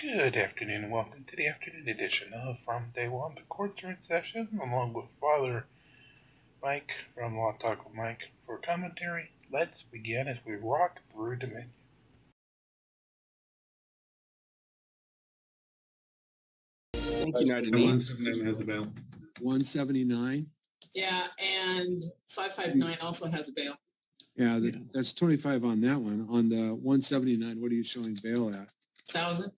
Good afternoon and welcome to the afternoon edition of From Day One. The courts are in session along with Father Mike from Law Talk with Mike for commentary. Let's begin as we rock through the menu. Thank you, 179 has a bail. 179. Yeah, and 559 also has a bail. Yeah, that's 25 on that one. On the 179, what are you showing bail at? 1,000.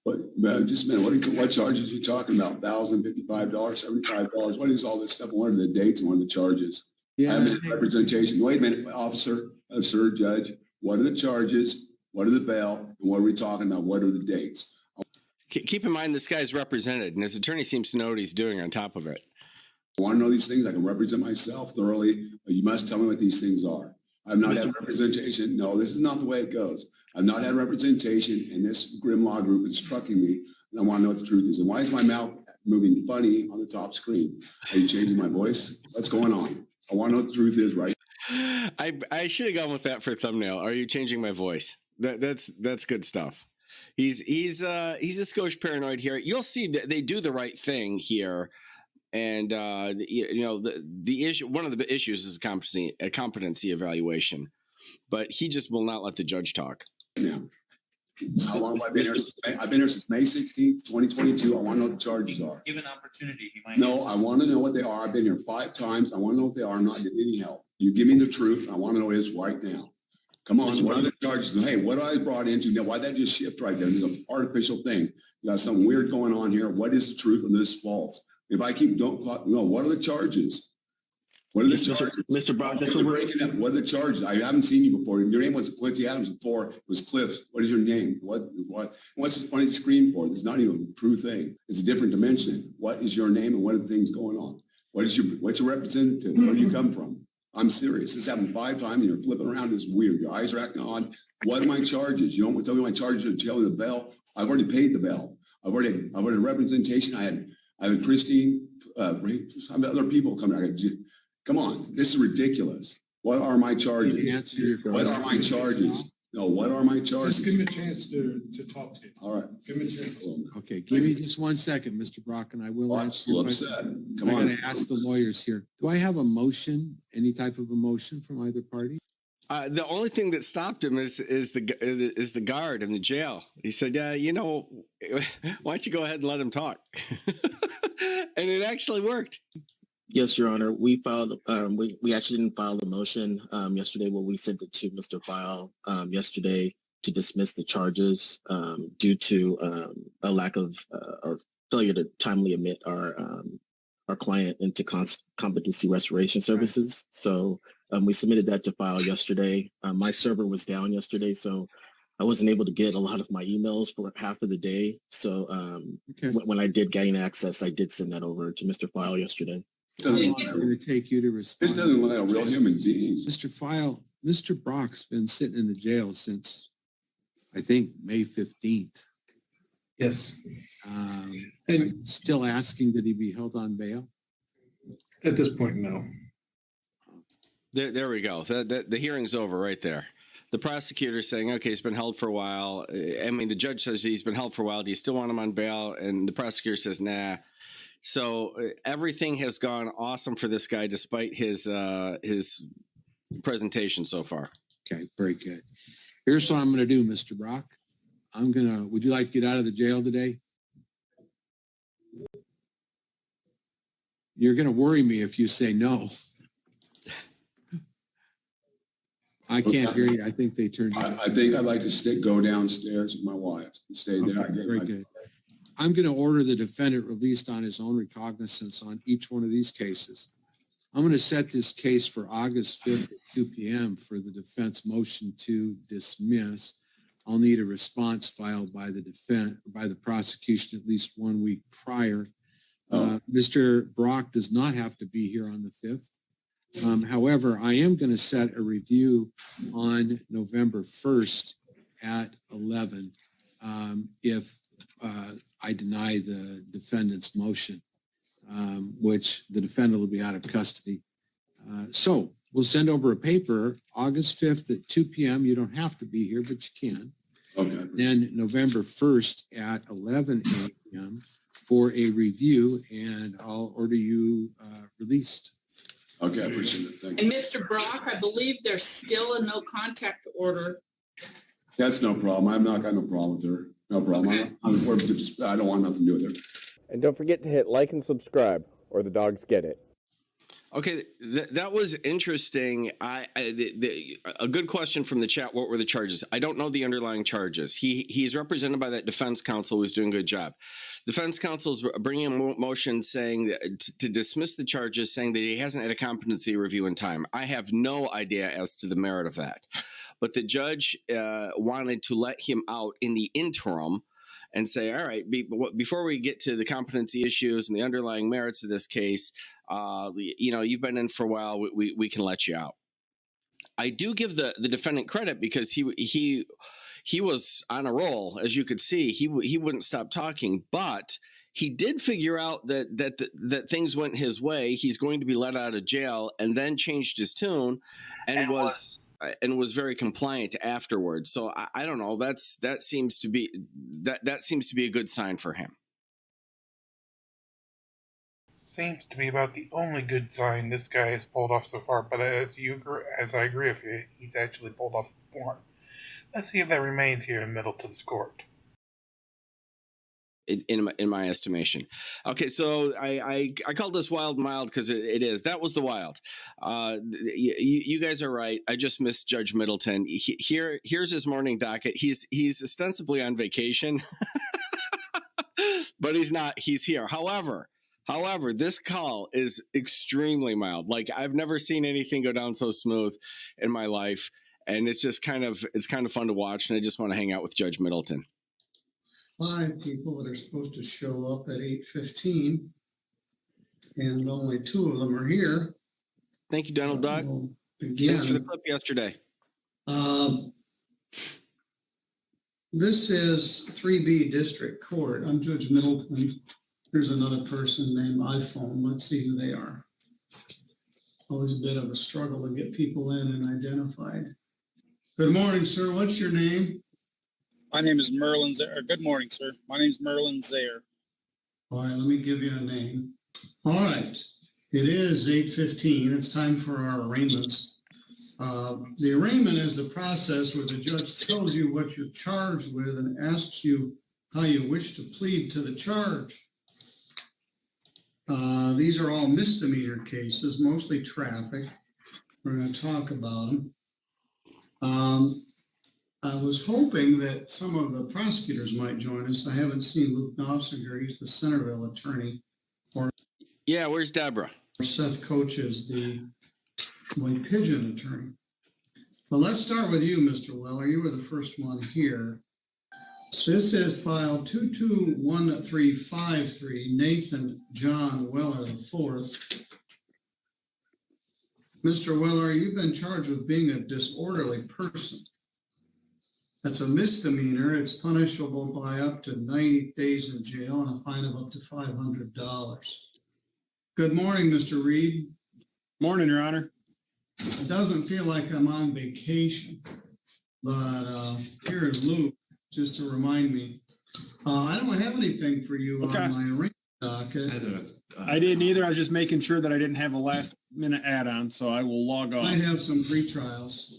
But just a minute, what charges are you talking about? $1,000, $55, $75? What is all this stuff? What are the dates and what are the charges? Yeah, I have representation. Wait a minute, officer, sir, judge. What are the charges? What are the bail? And what are we talking about? What are the dates? Keep in mind, this guy's represented, and his attorney seems to know what he's doing on top of it. I want to know these things. I can represent myself thoroughly, but you must tell me what these things are. I've not had representation. No, this is not the way it goes. I've not had representation, and this grim law group is trucking me, and I want to know what the truth is. And why is my mouth moving funny on the top screen? Are you changing my voice? What's going on? I want to know what the truth is, right? I should have gone with that for thumbnail. Are you changing my voice? That's good stuff. He's a skosh paranoid here. You'll see that they do the right thing here. And the issue, one of the issues is a competency evaluation, but he just will not let the judge talk. Yeah. How long have I been here? I've been here since May 16th, 2022. I want to know what the charges are. Give an opportunity. He might No, I want to know what they are. I've been here 5 times. I want to know what they are. I'm not getting any help. You give me the truth. I want to know what it is right now. Come on. What are the charges? Hey, what I brought into now? Why'd that just shift right there? This is an artificial thing. You got something weird going on here. What is the truth and this is false? If I keep what are the charges? What are the charges? Mr. Brock, that's what we're breaking up. What are the charges? I haven't seen you before. Your name was Quincy Adams before. It was Cliff. What is your name? What's this funny screen for? It's not even a true thing. It's a different dimension. What is your name and what are the things going on? What's your representative? Where do you come from? I'm serious. This happened 5 times and you're flipping around. It's weird. Your eyes are acting odd. What are my charges? You don't want to tell me my charges or tell me the bell. I've already paid the bell. I've already representation. I had Christine, other people coming. Come on, this is ridiculous. What are my charges? What are my charges? No, what are my charges? Just give him a chance to talk to you. All right. Give him a chance. Okay, give me just 1 second, Mr. Brock, and I will answer your question. Come on. I got to ask the lawyers here. Do I have a motion, any type of a motion from either party? The only thing that stopped him is the guard in the jail. He said, "Yeah, why don't you go ahead and let him talk?" And it actually worked. Yes, Your Honor. We filed. We actually didn't file the motion yesterday. Well, we sent it to Mr. File yesterday to dismiss the charges due to a lack of or failure to timely admit our client into competency restoration services. So we submitted that to File yesterday. My server was down yesterday, so I wasn't able to get a lot of my emails for half of the day. So when I did gain access, I did send that over to Mr. File yesterday. It doesn't going to take you to respond. It doesn't look like a real human being. Mr. File, Mr. Brock's been sitting in the jail since, I think, May 15th. Yes. And still asking that he be held on bail? At this point, no. There we go. The hearing's over right there. The prosecutor's saying, okay, he's been held for a while. I mean, the judge says he's been held for a while. Do you still want him on bail? And the prosecutor says, nah. So everything has gone awesome for this guy, despite his presentation so far. Okay, very good. Here's what I'm going to do, Mr. Brock. Would you like to get out of the jail today? You're going to worry me if you say no. I can't hear you. I think they turned you. I think I'd like to go downstairs with my wife and stay there. Okay, very good. I'm going to order the defendant released on his own recognizance on each one of these cases. I'm going to set this case for August 5th at 2 p.m. for the defense motion to dismiss. I'll need a response filed by the prosecution at least 1 week prior. Mr. Brock does not have to be here on the 5th. However, I am going to set a review on November 1st at 11 if I deny the defendant's motion, which the defendant will be out of custody. So we'll send over a paper August 5th at 2 p.m. You don't have to be here, but you can. Okay. then November 1st at 11 a.m. for a review, and I'll order you released. Okay, I appreciate it. Thank And you. Mr. Brock, I believe there's still a no contact order. That's no problem. I'm not got no problem with her. No problem. Okay. I don't want nothing to do with her. And don't forget to hit like and subscribe, or the dogs get it. Okay, that was interesting. A good question from the chat. What were the charges? I don't know the underlying charges. He's represented by that defense counsel who's doing a good job. Defense counsel's bringing a motion saying that, to dismiss the charges, saying that he hasn't had a competency review in time. I have no idea as to the merit of that, but the judge wanted to let him out in the interim and say, all right, before we get to the competency issues and the underlying merits of this case, you've been in for a while. We can let you out. I do give the defendant credit because he was on a roll, as you could see. He wouldn't stop talking, but he did figure out that things went his way. He's going to be let out of jail, and then changed his tune, and was very compliant afterwards. So I don't know. That seems to be a good sign for him. Seems to be about the only good sign this guy has pulled off so far, but as I agree with you, he's actually pulled off one. Let's see if that remains here in Middleton's court. In my estimation. Okay, so I called this wild mild because it is. That was the wild. You guys are right. I just missed Judge Middleton. Here's his morning docket. He's ostensibly on vacation, but he's not. He's here. However, this call is extremely mild. Like, I've never seen anything go down so smooth in my life, and it's kind of fun to watch. And I just want to hang out with Judge Middleton. 5 people that are supposed to show up at 8:15, and only 2 of them are here. Thank you, Donald Duck. Again, Thanks for the clip yesterday. This is 3B District Court. I'm Judge Middleton. There's another person named iPhone. Let's see who they are. Always a bit of a struggle to get people in and identified. Good morning, sir. What's your name? My name is Merlin Zaire. Good morning, sir. My name is Merlin Zaire. All right, let me give you a name. All right, it is 8:15. It's time for our arraignments. The arraignment is the process where the judge tells you what you're charged with and asks you how you wish to plead to the charge. These are all misdemeanor cases, mostly traffic. We're going to talk about them. I was hoping that some of the prosecutors might join us. I haven't seen Luke Nofsinger. He's the Centerville attorney. Yeah, where's Deborah? Seth Coach is the White Pigeon attorney. Well, let's start with you, Mr. Weller. You were the first one here. So this is file 221353, Nathan John Weller IV. Mr. Weller, you've been charged with being a disorderly person. That's a misdemeanor. It's punishable by up to 90 days in jail and a fine of up to $500. Good morning, Mr. Reed. Morning, Your Honor. It doesn't feel like I'm on vacation, but here is Luke, just to remind me. I don't have anything for you Okay. on my arraignment docket. I didn't either. I was just making sure that I didn't have a last-minute add-on, so I will log I on. have some pre-trials.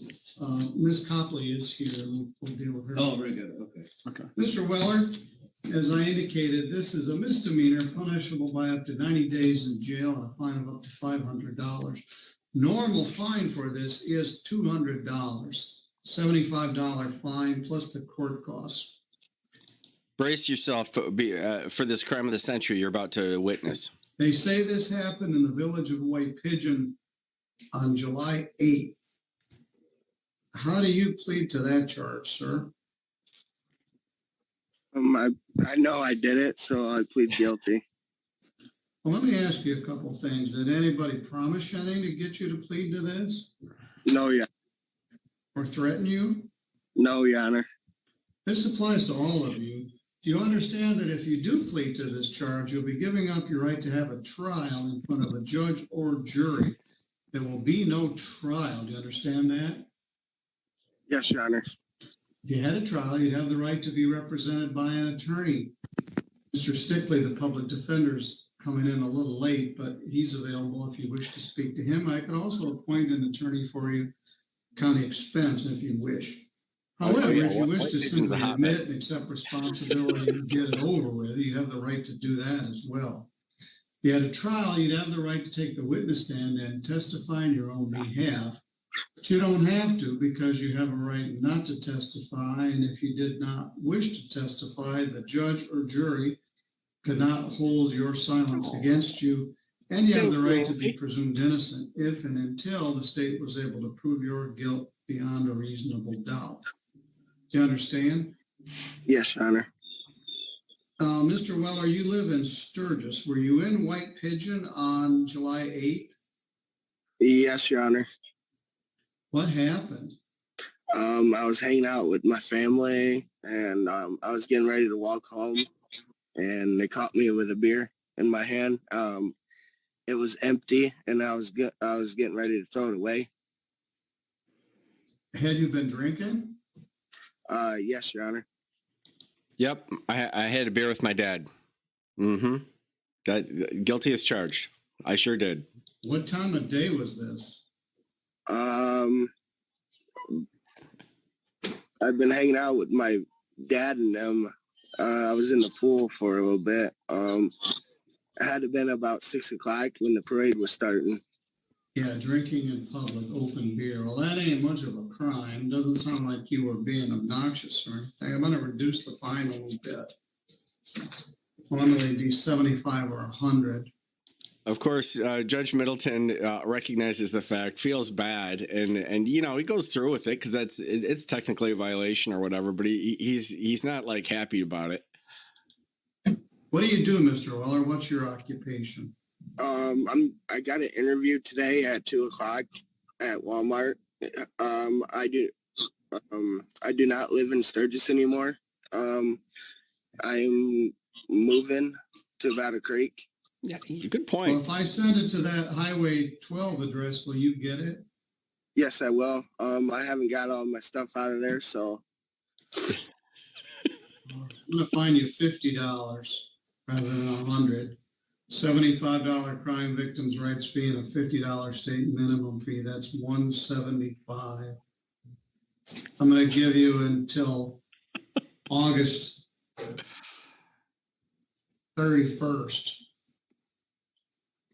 Ms. Copley is here. We'll deal with her. Oh, very good. Okay. Mr. Weller, as I indicated, this is a misdemeanor punishable by up to 90 days in jail and a fine of up to $500. Normal fine for this is $200, $75 fine plus the court costs. Brace yourself for this crime of the century you're about to witness. They say this happened in the village of White Pigeon on July 8th. How do you plead to that charge, sir? I know I did it, so I plead guilty. Well, let me ask you a couple things. Did anybody promise anything to get you to plead to this? No, Your Or threaten you? No, Your Honor. This applies to all of you. Do you understand that if you do plead to this charge, you'll be giving up your right to have a trial in front of a judge or jury? There will be no trial. Do you understand that? Yes, Your Honor. If you had a trial, you'd have the right to be represented by an attorney. Mr. Stickley, the public defender's coming in a little late, but he's available if you wish to speak to him. I could also appoint an attorney for you, county expense, if you wish. However, if you wish to simply admit and accept responsibility and get it over with, you have the right to do that as well. If you had a trial, you'd have the right to take the witness stand and testify on your own behalf. But you don't have to, because you have a right not to testify. And if you did not wish to testify, the judge or jury could not hold your silence against you. And you have the right to be presumed innocent if and until the state was able to prove your guilt beyond a reasonable doubt. Do you understand? Yes, Your Honor. Mr. Weller, you live in Sturgis. Were you in White Pigeon on July 8th? Yes, Your Honor. What happened? I was hanging out with my family, and I was getting ready to walk home, and they caught me with a beer in my hand. It was empty, and I was getting ready to throw it away. Had you been drinking? Yes, Your Honor. Yep, I had a beer with my dad. Mm-hmm. That guilty as charged. I sure did. What time of day was this? I've been hanging out with my dad and them. I was in the pool for a little bit. It had to have been about 6 o'clock when the parade was starting. Yeah, drinking in public, open beer. Well, that ain't much of a crime. Doesn't sound like you were being obnoxious or anything. I'm going to reduce the fine a little bit. Normally be 75 or 100. Of course, Judge Middleton recognizes the fact, feels bad, and you know, he goes through with it because it's technically a violation or whatever, but he's not like happy about it. What do you do, Mr. Weller? What's your occupation? I got an interview today at 2 o'clock at Walmart. I do not live in Sturgis anymore. I'm moving to Battle Creek. Yeah, good point. Well, if I send it to that Highway 12 address, will you get it? Yes, I will. I haven't got all my stuff out of there, so. I'm going to fine you $50 rather than $100. $75 crime victims' rights fee and a $50 state minimum fee. That's $175. I'm going to give you until August 31st.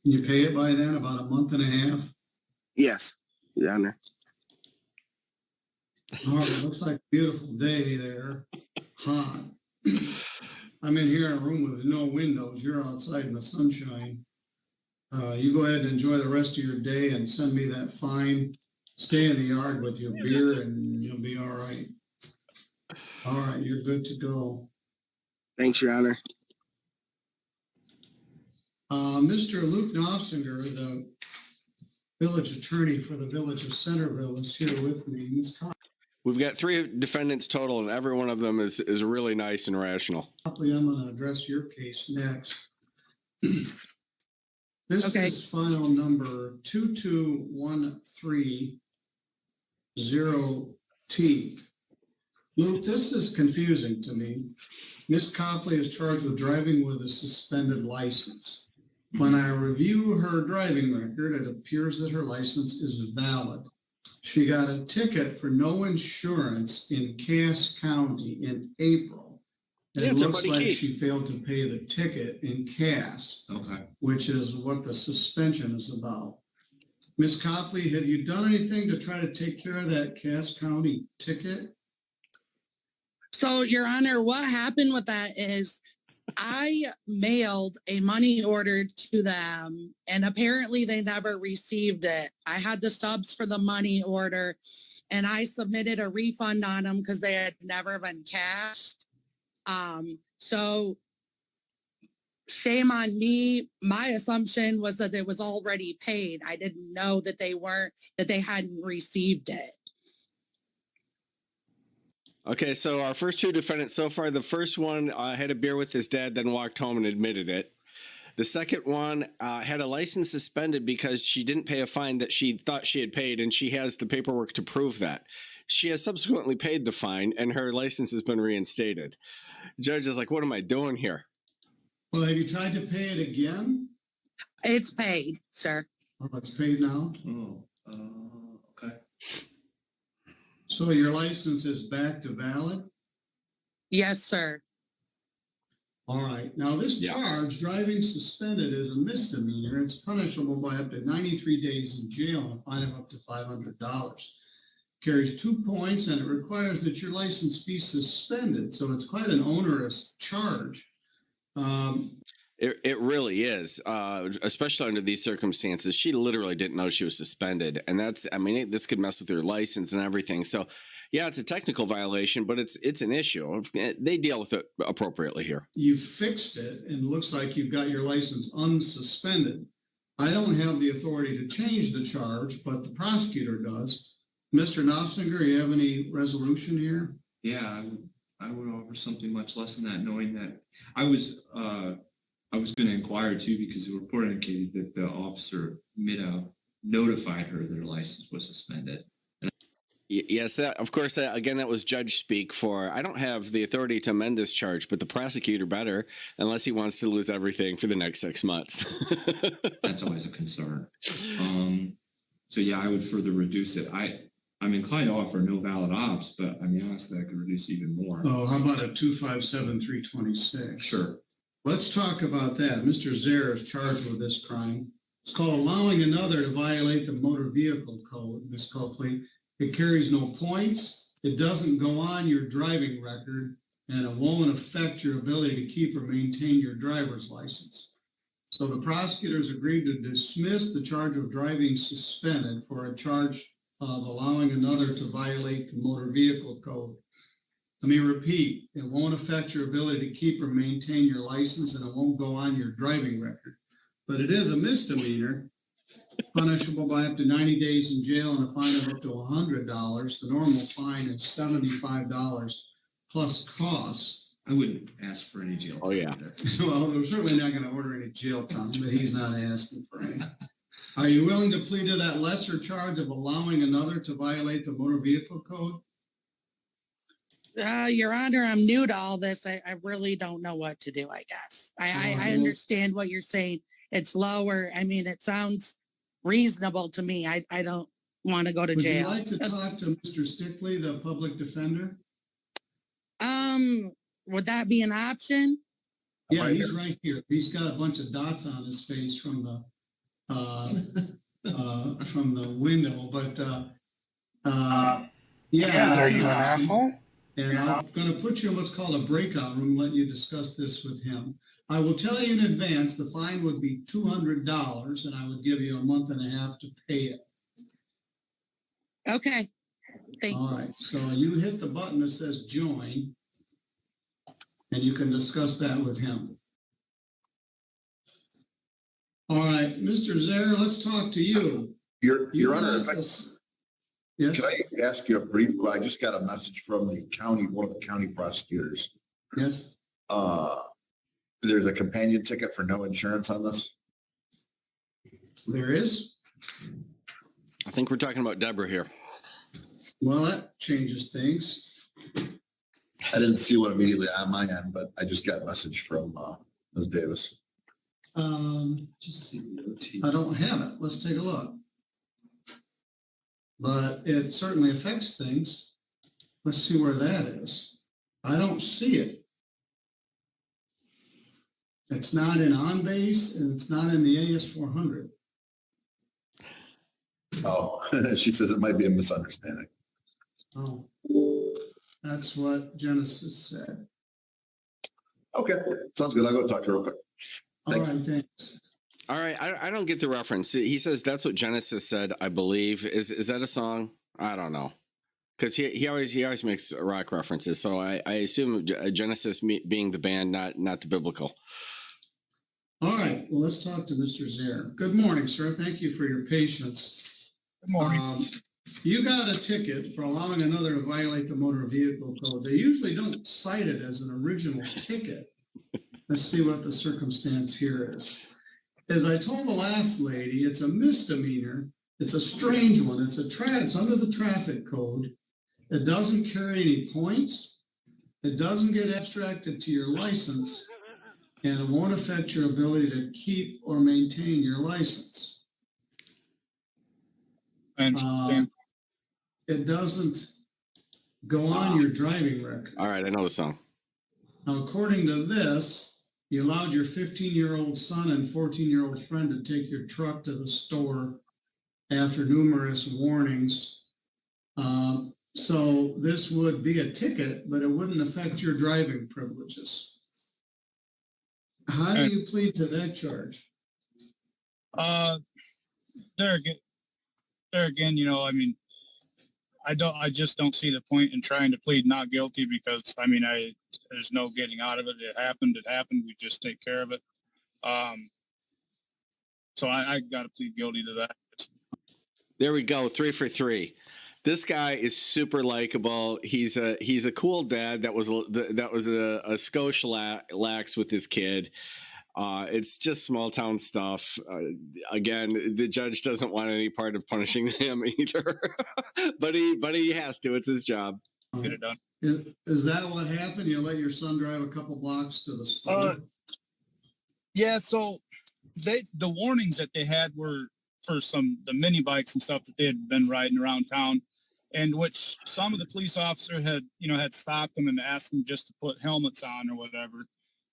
Can you pay it by then? About a month and a half? Yes, Your Honor. All right, looks like a beautiful day there. Hot. I'm in here in a room with no windows. You're outside in the sunshine. You go ahead and enjoy the rest of your day and send me that fine. Stay in the yard with your beer and you'll be all right. All right, you're good to go. Thanks, Your Honor. Mr. Luke Knopfinger, the village attorney for the village of Centerville, is here with me. We've got 3 defendants total, and every one of them is really nice and rational. Probably I'm going to address your case next. This is file number 22130T. Luke, this is confusing to me. Miss Copley is charged with driving with a suspended license. When I review her driving record, it appears that her license is valid. She got a ticket for no insurance in Cass County in April. It looks like she failed to pay the ticket in Cass, which is what the suspension is about. Miss Copley, have you done anything to try to take care of that Cass County ticket? So, Your Honor, what happened with that is I mailed a money order to them, and apparently they never received it. I had the stubs for the money order, and I submitted a refund on them because they had never been cashed. So shame on me. My assumption was that it was already paid. I didn't know that they hadn't received it. Okay, so our first 2 defendants so far, the first one had a beer with his dad, then walked home and admitted it. The second one had a license suspended because she didn't pay a fine that she thought she had paid, and she has the paperwork to prove that. She has subsequently paid the fine, and her license has been reinstated. Judge is like, what am I doing here? Well, have you tried to pay it again? It's paid, sir. Oh, it's paid now? Oh, okay. So your license is back to valid? Yes, sir. All right. Now, this charge, driving suspended, is a misdemeanor. It's punishable by up to 93 days in jail and a fine of up to $500. Carries 2 points, and it requires that your license be suspended. So it's quite an onerous charge. It really is, especially under these circumstances. She literally didn't know she was suspended. And that's, I mean, this could mess with her license and everything. So, yeah, it's a technical violation, but it's an issue. They deal with it appropriately here. You fixed it, and it looks like you've got your license unsuspended. I don't have the authority to change the charge, but the prosecutor does. Mr. Knopfinger, you have any resolution here? Yeah, I would offer something much less than that, knowing that I was going to inquire too, because the report indicated that the officer notified her that her license was suspended. Yes, of course, again, that was judge speak for, I don't have the authority to amend this charge, but the prosecutor better, unless he wants to lose everything for the next 6 months. That's always a concern. So yeah, I would further reduce it. I'm inclined to offer no valid ops, but I mean, honestly, I could reduce even more. Oh, how about a 257-326? Sure. Let's talk about that. Mr. Zare is charged with this crime. It's called allowing another to violate the motor vehicle code, Ms. Copley. It carries no points. It doesn't go on your driving record, and it won't affect your ability to keep or maintain your driver's license. So the prosecutors agreed to dismiss the charge of driving suspended for a charge of allowing another to violate the motor vehicle code. Let me repeat, it won't affect your ability to keep or maintain your license, and it won't go on your driving record. But it is a misdemeanor, punishable by up to 90 days in jail and a fine of up to $100. The normal fine is $75 plus costs. I wouldn't ask for any jail time. Oh, yeah. Well, they're certainly not going to order any jail time, but he's not asking for any. Are you willing to plead to that lesser charge of allowing another to violate the motor vehicle code? Your Honor, I'm new to all this. I really don't know what to do, I guess. I understand what you're saying. It's lower. I mean, it sounds reasonable to me. I don't want to go to jail. Would you like to talk to Mr. Stickley, the public defender? Would that be an option? Yeah, he's right here. He's got a bunch of dots on his face from the window, but yeah. Are you an asshole? And I'm going to put you in what's called a breakout room, let you discuss this with him. I will tell you in advance, the fine would be $200, and I would give you a month and a half to pay it. Okay. Thank you. All right. So you hit the button that says join, and you can discuss that with him. All right, Mr. Zare, let's talk to you. Your Honor, yes? Can I ask you a brief? I just got a message from the county, one of the county prosecutors. Yes. There's a companion ticket for no insurance on this. There is? I think we're talking about Deborah here. Well, that changes things. I didn't see one immediately on my end, but I just got a message from Ms. Davis. I don't have it. Let's take a look. But it certainly affects things. Let's see where that is. I don't see it. It's not in OnBase, and it's not in the AS400. Oh, she says it might be a misunderstanding. Oh, that's what Genesis said. Okay, sounds good. I'll go talk to her real quick. All right, thanks. All right, I don't get the reference. He says that's what Genesis said, I believe. Is that a song? I don't know, because he always makes rock references. So I assume Genesis being the band, not the biblical. All right, well, let's talk to Mr. Zare. Good morning, sir. Thank you for your patience. Good morning. You got a ticket for allowing another to violate the motor vehicle code. They usually don't cite it as an original ticket. Let's see what the circumstance here is. As I told the last lady, it's a misdemeanor. It's a strange one. It's under the traffic code. It doesn't carry any points. It doesn't get abstracted to your license, and it won't affect your ability to keep or maintain your license. It doesn't go on your driving record. All right, I know the song. Now, according to this, you allowed your 15-year-old son and 14-year-old friend to take your truck to the store after numerous warnings. So this would be a ticket, but it wouldn't affect your driving privileges. How do you plead to that charge? There again, I mean, I just don't see the point in trying to plead not guilty because, I mean, there's no getting out of it. It happened. We just take care of it. So I got to plead guilty to that. There we go. 3 for 3. This guy is super likable. He's a cool dad that was a Scotia lax with his kid. It's just small town stuff. Again, the judge doesn't want any part of punishing him either, but he has to. It's his job. Get it done. Is that what happened? You let your son drive a couple blocks to the store? Yeah. So the warnings that they had were for the mini bikes and stuff that they had been riding around town, and which some of the police officer had stopped them and asked them just to put helmets on or whatever.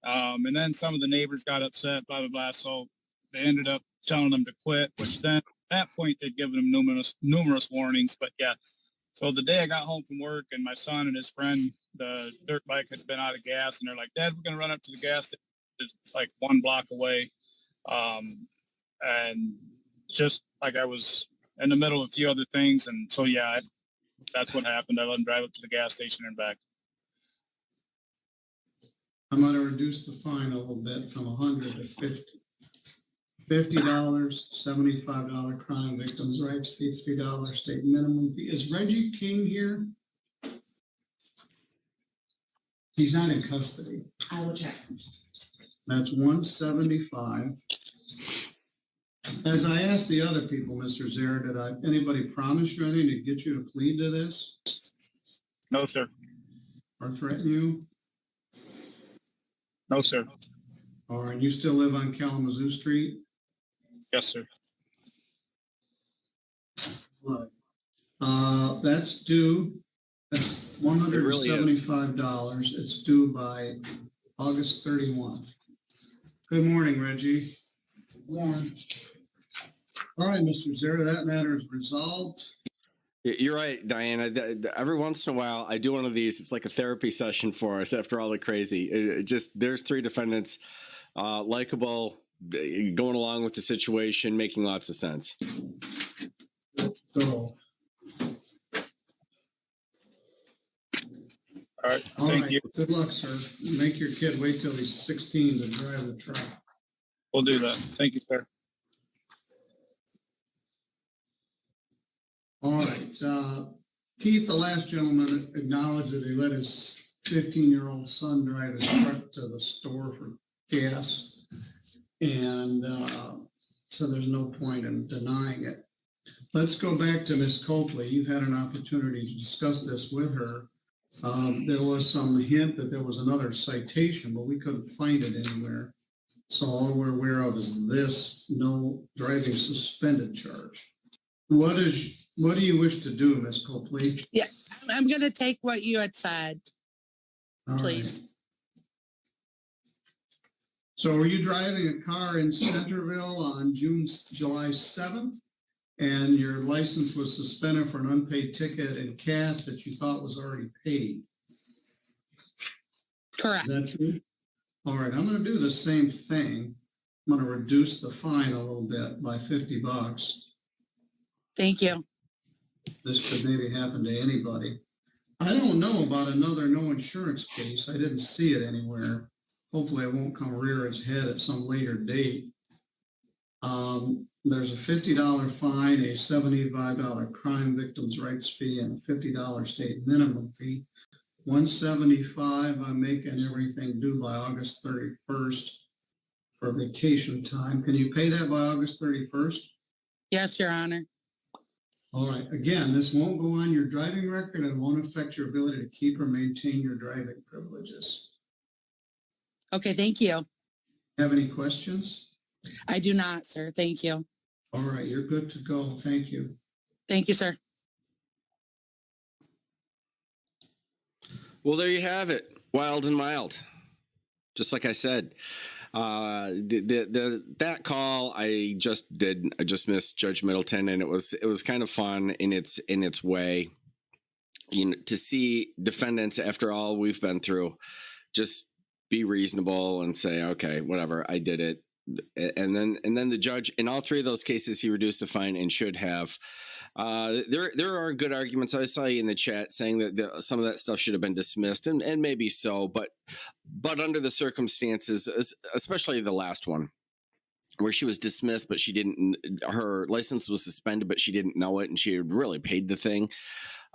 And then some of the neighbors got upset, blah, blah, blah. So they ended up telling them to quit, which then at that point they'd given them numerous warnings. But yeah, so the day I got home from work and my son and his friend, the dirt bike had been out of gas, and they're like, "Dad, we're going to run up to the gas station. It's like 1 block away." And just like I was in the middle of a few other things. And so, yeah, that's what happened. I let him drive up to the gas station and back. I'm going to reduce the fine a little bit from 100 to 50. $50, $75 crime victims' rights, $50 state minimum fee. Is Reggie King here? He's not in custody. I will check. That's 175. As I asked the other people, Mr. Zare, did anybody promise you anything to get you to plead to this? No, sir. Or threaten you? No, sir. All right. You still live on Kalamazoo Street? Yes, sir. Right. That's due. That's $175. It's due by August 31. Good morning, Reggie. Good morning. All right, Mr. Zare, that matter is resolved. You're right, Diana. Every once in a while, I do one of these. It's like a therapy session for us after all the crazy. There's 3 defendants, likable, going along with the situation, making lots of sense. So, all right. Thank you. Good luck, sir. Make your kid wait till he's 16 to drive the truck. We'll do that. Thank you, sir. All right. Keith, the last gentleman, acknowledged that he let his 15-year-old son drive his truck to the store for gas. And so there's no point in denying it. Let's go back to Ms. Copley. You had an opportunity to discuss this with her. There was some hint that there was another citation, but we couldn't find it anywhere. So all we're aware of is this no driving suspended charge. What do you wish to do, Ms. Copley? Yeah, I'm going to take what you had said, All please. right. So were you driving a car in Centerville on July 7th, and your license was suspended for an unpaid ticket in cash that you thought was already paid? Correct. Is that true? All right, I'm going to do the same thing. I'm going to reduce the fine a little bit by $50. Thank you. This could maybe happen to anybody. I don't know about another no insurance case. I didn't see it anywhere. Hopefully it won't come rear its head at some later date. There's a $50 fine, a $75 crime victims' rights fee, and a $50 state minimum fee. $175, I'm making everything due by August 31st for vacation time. Can you pay that by August 31st? Yes, Your Honor. All right. Again, this won't go on your driving record and won't affect your ability to keep or maintain your driving privileges. Okay, thank you. Have any questions? I do not, sir. Thank you. All right, you're good to go. Thank you. Thank you, sir. Well, there you have it. Wild and mild. Just like I said. That call I just missed Judge Middleton, and it was kind of fun in its way, you know, to see defendants after all we've been through just be reasonable and say, okay, whatever, I did it. And then the judge in all three of those cases, he reduced the fine and should have. There are good arguments. I saw you in the chat saying that some of that stuff should have been dismissed, and maybe so, but under the circumstances, especially the last one, where she was dismissed, but her license was suspended, but she didn't know it, and she had really paid the thing.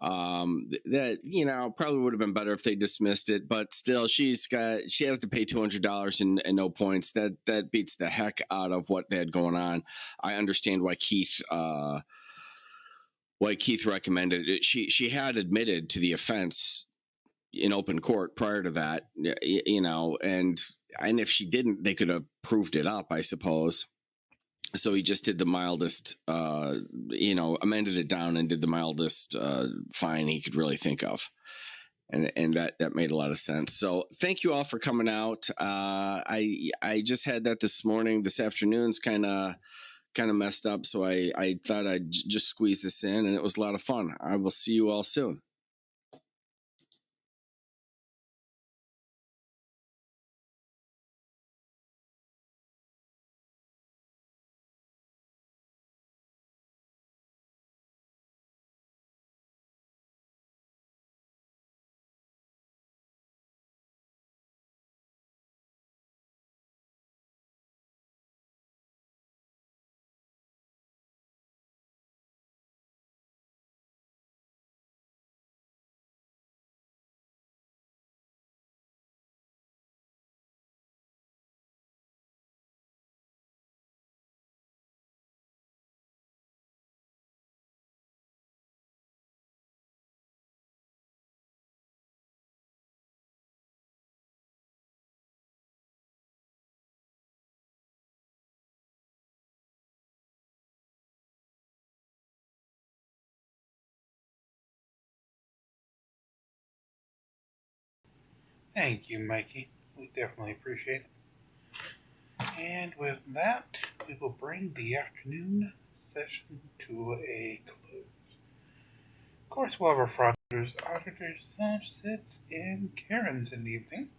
That, you know, probably would have been better if they dismissed it, but still she has to pay $200 and no points. That beats the heck out of what they had going on. I understand why Keith recommended it. She had admitted to the offense in open court prior to that, you know, and if she didn't, they could have proved it up, I suppose. So he just did the mildest, you know, amended it down and did the mildest fine he could really think of. And that made a lot of sense. So thank you all for coming out. I just had that this morning. This afternoon's kind of messed up. So I thought I'd just squeeze this in, and it was a lot of fun. I will see you all soon. Thank you, Mikey. We definitely appreciate it. And with that, we will bring the afternoon session to a close. Of course, we'll have our fraudsters, auditors, subsets, and Karens in the evening,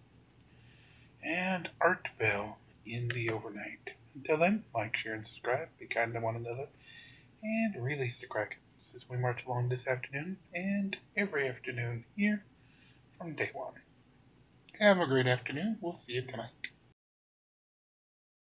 and Art Bell in the overnight. Until then, like, share, and subscribe. Be kind to one another, and release the Kraken as we march along this afternoon and every afternoon here from day one. Have a great afternoon. We'll see you tonight.